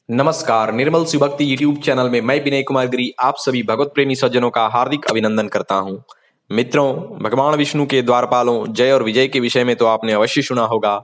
नमस्कार, निर्मल शिव भक्ति YouTube channel में मैं विनय कुमार गिरी आप सभी भगवत प्रेमी सज्जनों का हार्दिक अभिनंदन करता हूं। मित्रों, भगवान विष्णु के द्वारपालों जय और विजय के विषय में तो आपने अवश्य सुना होगा,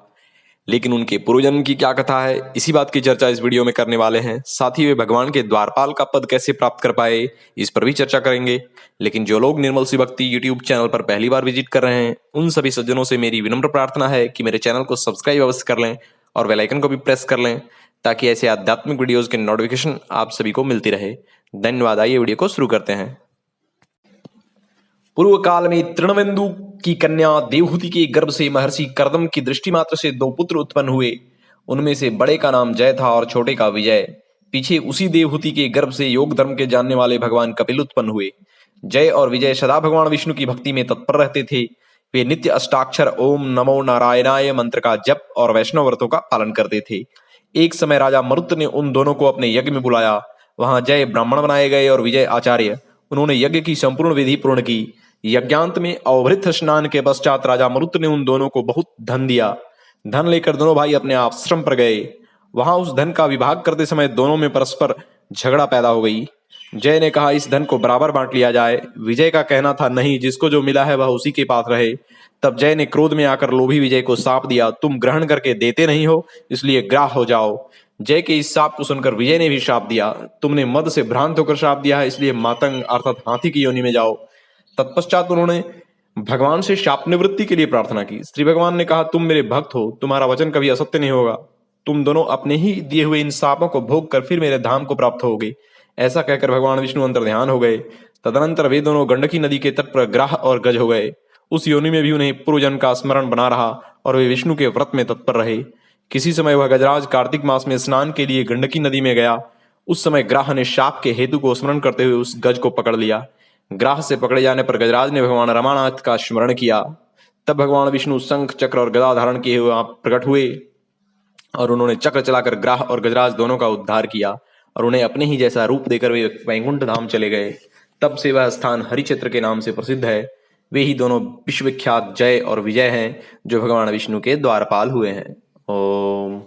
लेकिन उनके पूर्वजन्म की क्या कथा है, इसी बात की चर्चा इस वीडियो में करने वाले हैं। साथ ही वे भगवान के द्वारपाल का पद कैसे प्राप्त कर पाए, इस पर भी चर्चा करेंगे। लेकिन जो लोग निर्मल शिव भक्ति यूट्यूब चैनल पर पहली बार विजिट कर रहे हैं, उन सभी सज्जनों से मेरी विनम्र प्रार्थना है कि मेरे चैनल को सब्सक्राइब अवश्य कर लें और बेल आइकन को भी प्रेस कर लें, ताकि ऐसे आध्यात्मिक वीडियोस के नोटिफिकेशन आप सभी को मिलती रहे। धन्यवाद। आइए वीडियो को शुरू करते हैं। पूर्व काल में तृणवेंदु की कन्या देवहूति के गर्भ से महर्षि कर्दम की दृष्टि मात्र से 2 पुत्र उत्पन्न हुए। उनमें से बड़े का नाम जय था और छोटे का विजय। पीछे उसी देवहूति के गर्भ से योग धर्म के जानने वाले भगवान कपिल उत्पन्न हुए। जय और विजय सदा भगवान विष्णु की भक्ति में तत्पर रहते थे। वे नित्य अष्टाक्षर ओम नमो नारायणाय मंत्र का जप और वैष्णव व्रतों का पालन करते थे। एक समय राजा मरुत ने उन दोनों को अपने यज्ञ में बुलाया। वहां जय ब्राह्मण बनाए गए और विजय आचार्य। उन्होंने यज्ञ की संपूर्ण विधि पूर्ण की। यज्ञांत में अवभृत स्नान के पश्चात राजा मरुत ने उन दोनों को बहुत धन दिया। धन लेकर दोनों भाई अपने आश्रम पर गए। वहां उस धन का विभाग करते समय दोनों में परस्पर झगड़ा पैदा हो गई। जय ने कहा, इस धन को बराबर बांट लिया जाए। विजय का कहना था, नहीं, जिसको जो मिला है वह उसी के पास रहे। तब जय ने क्रोध में आकर लोभी विजय को शाप दिया, तुम ग्रहण करके देते नहीं हो, इसलिए ग्राह हो जाओ। जय के इस शाप को सुनकर विजय ने भी शाप दिया, तुमने मद से भ्रांत होकर शाप दिया है, इसलिए मातंग अर्थात हाथी की योनि में जाओ। तत्पश्चात उन्होंने भगवान से शाप निवृत्ति के लिए प्रार्थना की। श्री भगवान ने कहा, तुम मेरे भक्त हो, तुम्हारा वचन कभी असत्य नहीं होगा। तुम दोनों अपने ही दिए हुए इन शापों को भोग कर फिर मेरे धाम को प्राप्त होगे। ऐसा कहकर भगवान विष्णु अंतर्ध्यान हो गए। तदनंतर वे दोनों गंडकी नदी के तट पर ग्राह और गज हो गए। उस योनि में भी उन्हें पूर्वजन्म का स्मरण बना रहा और वे विष्णु के व्रत में तत्पर रहे। किसी समय वह गजराज कार्तिक मास में स्नान के लिए गंडकी नदी में गया। उस समय ग्राह ने शाप के हेतु को स्मरण करते हुए उस गज को पकड़ लिया। ग्राह से पकड़े जाने पर गजराज ने भगवान रमानाथ का स्मरण किया। तब भगवान विष्णु शंख चक्र और गदा धारण किए हुए वहां प्रकट हुए और उन्होंने चक्र चलाकर ग्राह और गजराज दोनों का उद्धार किया और उन्हें अपने ही जैसा रूप देकर वे वैकुंठ धाम चले गए। तब से वह स्थान हरिक्षेत्र के नाम से प्रसिद्ध है। वे ही दोनों विश्वविख्यात जय और विजय हैं, जो भगवान विष्णु के द्वारपाल हुए हैं। ओम।